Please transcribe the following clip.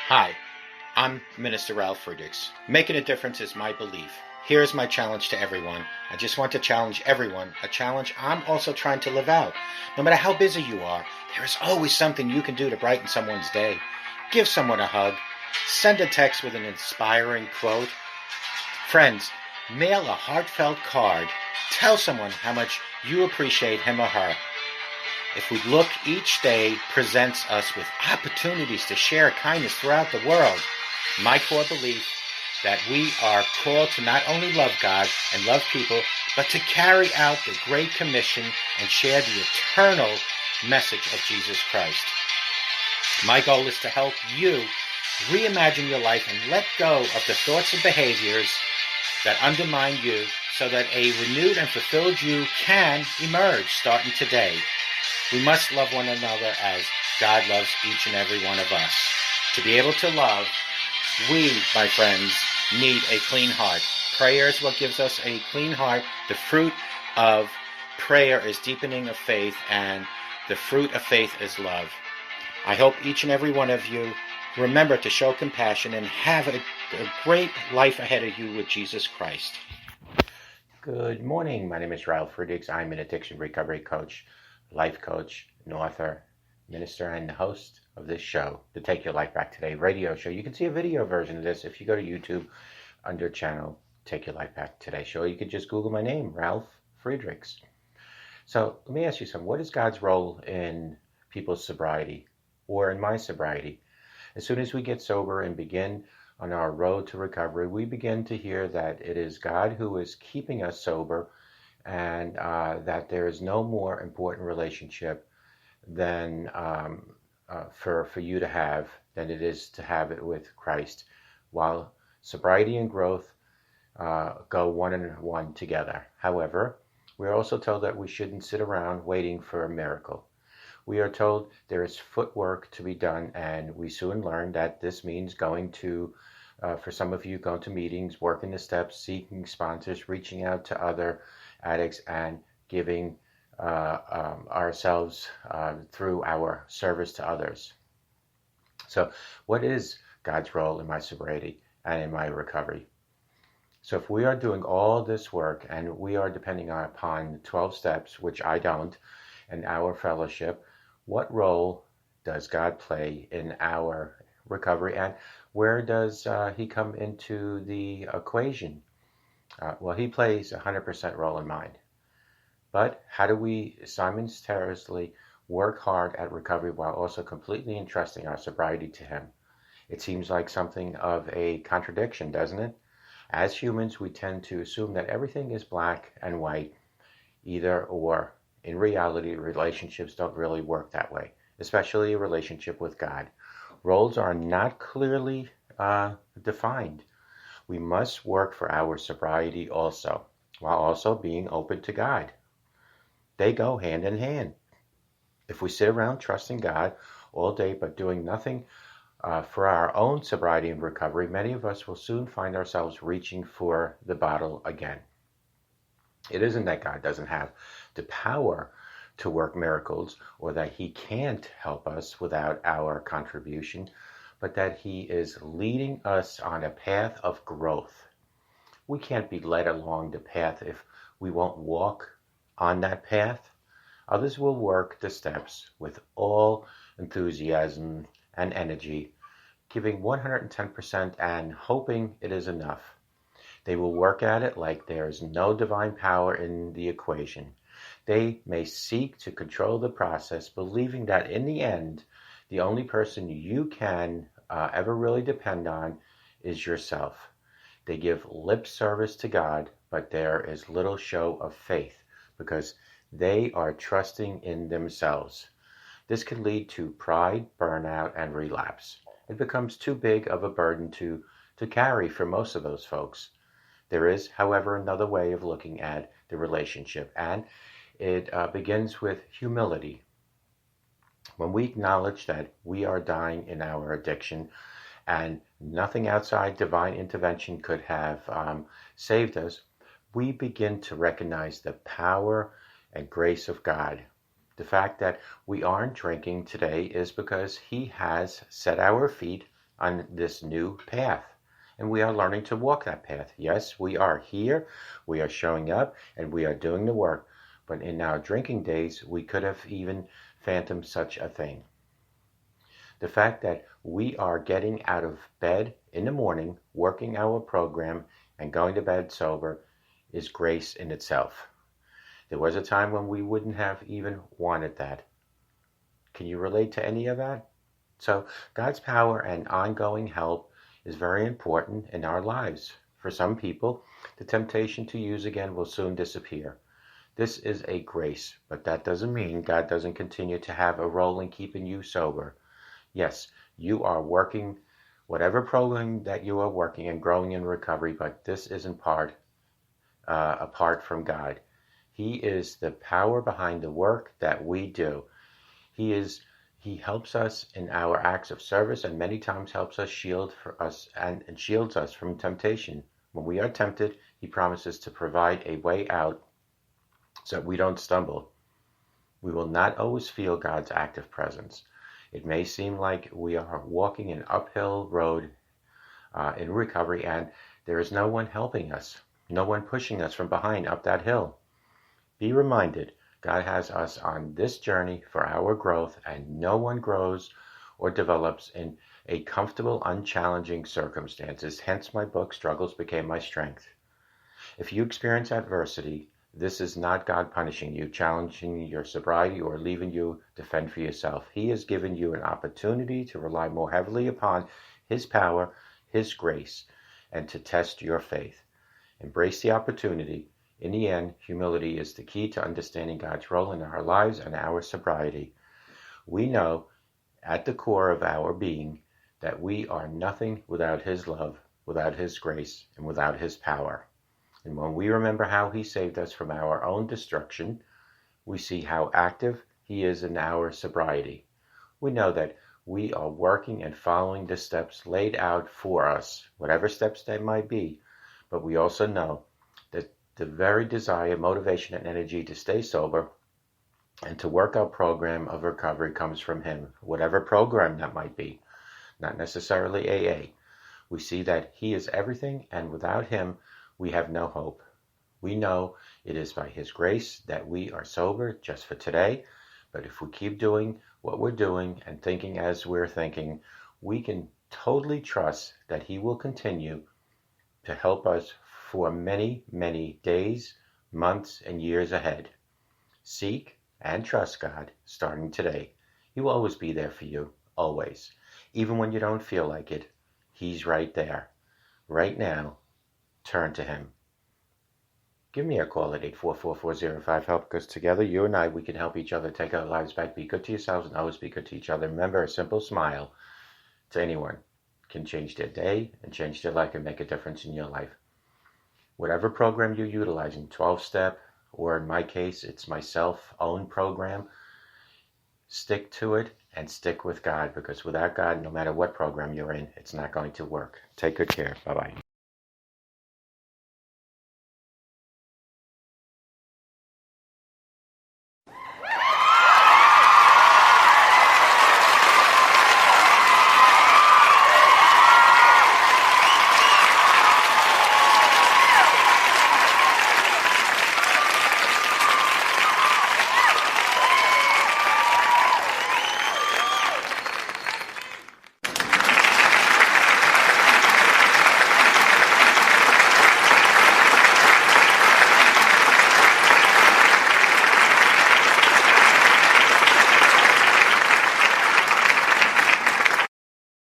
Hi, I'm Minister Ralf Friedrichs. Making a difference is my belief. Here's my challenge to everyone. I just want to challenge everyone, a challenge I'm also trying to live out. No matter how busy you are, there is always something you can do to brighten someone's day. Give someone a hug. Send a text with an inspiring quote. Friends, mail a heartfelt card. Tell someone how much you appreciate him or her. If we look, each day presents us with opportunities to share kindness throughout the world. My core belief that we are called to not only love God and love people, but to carry out the Great Commission and share the eternal message of Jesus Christ. My goal is to help you reimagine your life and let go of the thoughts and behaviors that undermine you so that a renewed and fulfilled you can emerge starting today. We must love one another as God loves each and every one of us. To be able to love, we, my friends, need a clean heart. Prayer is what gives us a clean heart. The fruit of prayer is deepening of faith, and the fruit of faith is love. I hope each and every one of you remember to show compassion and have a great life ahead of you with Jesus Christ. Good morning. My name is Ralf Friedrichs. I'm an addiction recovery coach, life coach, an author, minister, and the host of this show, the Take Your Life Back Today radio show. You can see a video version of this if you go to YouTube under channel Take Your Life Back Today show. You could just Google my name, Ralf Friedrichs. So let me ask you something. What is God's role in people's sobriety or in my sobriety? As soon as we get sober and begin on our road to recovery, we begin to hear that it is God who is keeping us sober, and that there is no more important relationship than for you to have than it is to have it with Christ. While sobriety and growth go one on one together. However, we are also told that we shouldn't sit around waiting for a miracle. We are told there is footwork to be done, and we soon learn that this means going to, for some of you, going to meetings, working the steps, seeking sponsors, reaching out to other addicts, and giving ourselves through our service to others. So what is God's role in my sobriety and in my recovery? So if we are doing all this work and we are depending upon 12 steps, which I don't, and our fellowship, what role does God play in our recovery, and where does he come into the equation? Well, he plays a 100% role in mine. But how do we simultaneously work hard at recovery while also completely entrusting our sobriety to him? It seems like something of a contradiction, doesn't it? As humans, we tend to assume that everything is black and white, either or. In reality, relationships don't really work that way, especially a relationship with God. Roles are not clearly defined. We must work for our sobriety also, while also being open to God. They go hand in hand. If we sit around trusting God all day but doing nothing for our own sobriety and recovery, many of us will soon find ourselves reaching for the bottle again. It isn't that God doesn't have the power to work miracles or that he can't help us without our contribution, but that he is leading us on a path of growth. We can't be led along the path if we won't walk on that path. Others will work the steps with all enthusiasm and energy, giving 110% and hoping it is enough. They will work at it like there is no divine power in the equation. They may seek to control the process, believing that in the end, the only person you can ever really depend on is yourself. They give lip service to God, but there is little show of faith because they are trusting in themselves. This can lead to pride, burnout, and relapse. It becomes too big of a burden to carry for most of those folks. There is, however, another way of looking at the relationship, and it begins with humility. When we acknowledge that we are dying in our addiction and nothing outside divine intervention could have saved us, we begin to recognize the power and grace of God. The fact that we aren't drinking today is because he has set our feet on this new path. And we are learning to walk that path. Yes, we are here, we are showing up, and we are doing the work. But in our drinking days, we could have even fathomed such a thing. The fact that we are getting out of bed in the morning, working our program, and going to bed sober is grace in itself. There was a time when we wouldn't have even wanted that. Can you relate to any of that? So God's power and ongoing help is very important in our lives. For some people, the temptation to use again will soon disappear. This is a grace, but that doesn't mean God doesn't continue to have a role in keeping you sober. Yes, you are working whatever program that you are working and growing in recovery, but this isn't apart from God. He is the power behind the work that we do. He helps us in our acts of service, and many times helps us and shields us from temptation. When we are tempted, he promises to provide a way out so that we don't stumble. We will not always feel God's active presence. It may seem like we are walking an uphill road in recovery, and there is no one helping us, no one pushing us from behind up that hill. Be reminded, God has us on this journey for our growth, and no one grows or develops in a comfortable, unchallenging circumstances. Hence my book, Struggles Became My Strength. If you experience adversity, this is not God punishing you, challenging your sobriety, or leaving you to fend for yourself. He has given you an opportunity to rely more heavily upon his power, his grace, and to test your faith. Embrace the opportunity. In the end, humility is the key to understanding God's role in our lives and our sobriety. We know at the core of our being that we are nothing without his love, without his grace, and without his power. And when we remember how he saved us from our own destruction, we see how active he is in our sobriety. We know that we are working and following the steps laid out for us, whatever steps they might be, but we also know that the very desire, motivation, and energy to stay sober and to work our program of recovery comes from him, whatever program that might be, not necessarily AA. We see that he is everything, and without him, we have no hope. We know it is by his grace that we are sober just for today, but if we keep doing what we're doing and thinking as we're thinking, we can totally trust that he will continue to help us for many, many days, months, and years ahead. Seek and trust God starting today. He will always be there for you, always. Even when you don't feel like it, he's right there. Right now, turn to him. Give me a call at 844-405-HELP, because together, you and I, we can help each other take our lives back. Be good to yourselves and always be good to each other. Remember, a simple smile to anyone can change their day and change their life and make a difference in your life. Whatever program you're utilizing, 12-step, or in my case, it's my self-owned program, stick to it and stick with God, because without God, no matter what program you're in, it's not going to work. Take good care. Bye-bye.